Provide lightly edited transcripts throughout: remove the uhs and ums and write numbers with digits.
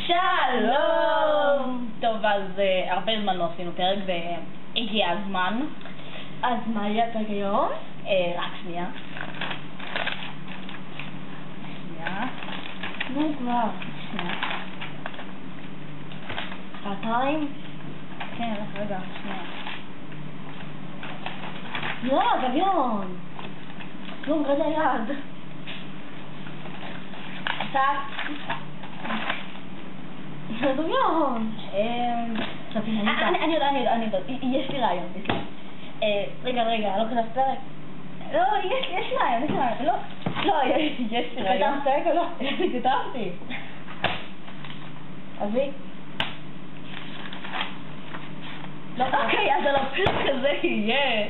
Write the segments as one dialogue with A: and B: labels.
A: שלום! טוב, אז הרבה זמן לא עשינו פרק והגיע הזמן.
B: אז מה יהיה הפרק היום?
A: רק שנייה.
B: נו כבר.
A: שנייה.
B: שעתיים?
A: כן, רגע, שנייה.
B: לא, גביון. כלום, רגע יד. גביון.
A: אני יודעת, יש לי רעיון. רגע, לא כתב פרק. לא, יש לי רעיון, לא, יש לי רעיון.
B: כתב פרק או לא?
A: כתבתי.
B: אבי?
A: אוקיי, אז על הפרק הזה יהיה.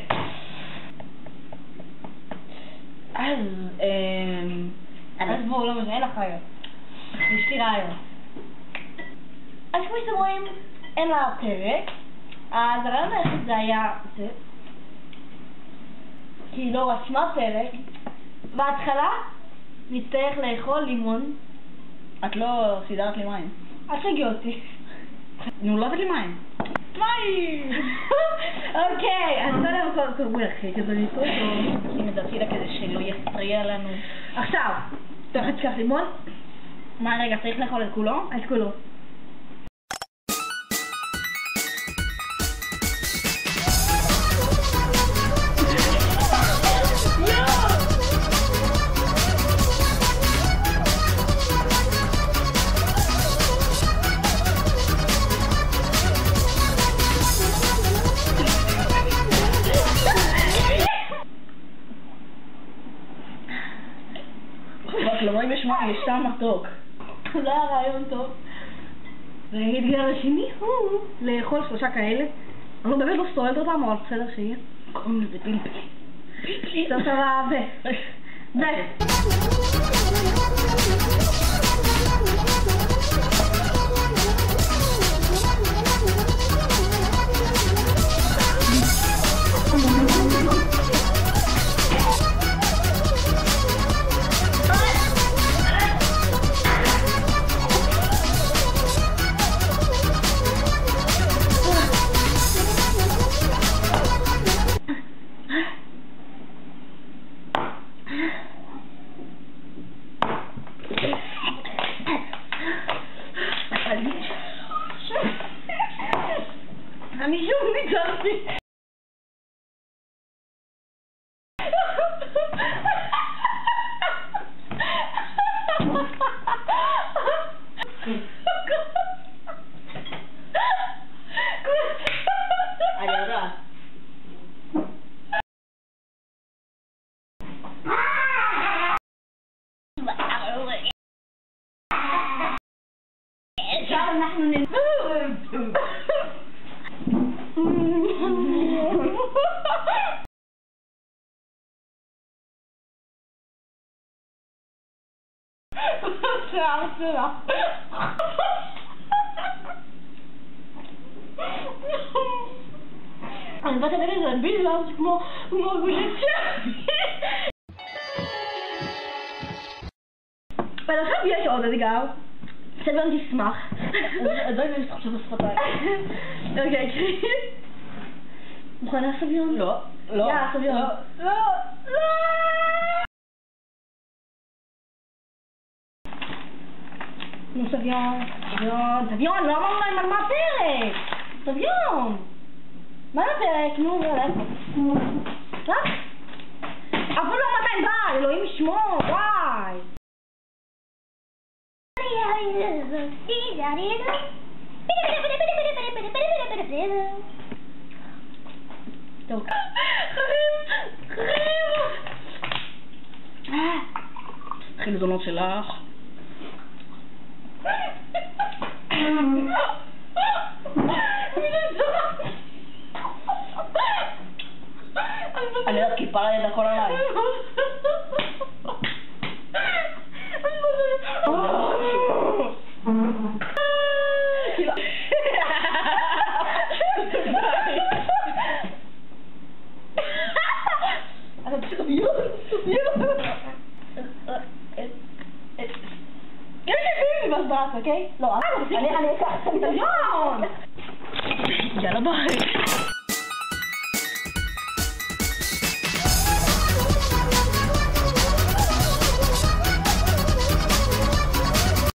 A: אז בואו, לא משנה, אין לך רעיון. יש לי רעיון.
B: אז כמו שאתם רואים, אין לה פרק. אז הרעיון היחיד זה היה זה. כי היא לא רשמה פרק. בהתחלה נצטרך לאכול לימון.
A: את לא סידרת לי מים.
B: אל תגיע אותי.
A: נו, לא הבאת לי מים. מים!
B: אוקיי, אז קודם כל קורבו לכי, כזה ניסו אותו.
A: כי מדעתי לה כזה שלא יפריע לנו.
B: עכשיו, תכף תקח לימון.
A: מה, רגע, צריך לאכול את כולו?
B: את כולו.
A: רק לא רואים יש טעם מתוק.
B: זה היה רעיון טוב. והאתגר השני הוא לאכול 3 כאלה. אני באמת לא סועלת אותם, אבל בסדר שיהיה.
A: קוראים לזה פלפלי. פלפלי.
B: טוב,
A: אני שוב ניצחתי. אני יודעת.
B: עכשיו אנחנו
A: שיער שלה.
B: אני באתי להגיד את זה בילאו, זה כמו גולצ'ה. ועכשיו יש עוד אתגר. סביון תשמח.
A: עדיין יש לך עכשיו בשפתיים.
B: אוקיי, קרי. מוכנה סביון?
A: לא.
B: יאללה, סביון.
A: לא.
B: נו, סביון, לא אמרנו להם על מה הפרק! סביון! מה הפרק? נו, מה? אבל לא מתי בא, אלוהים ישמור, וואי! טוב.
A: חילזונות שלך. אני יודעת כיפרה ידע כל עליי. אוקיי? לא, אני אקח.
B: סביון!
A: יאללה ביי.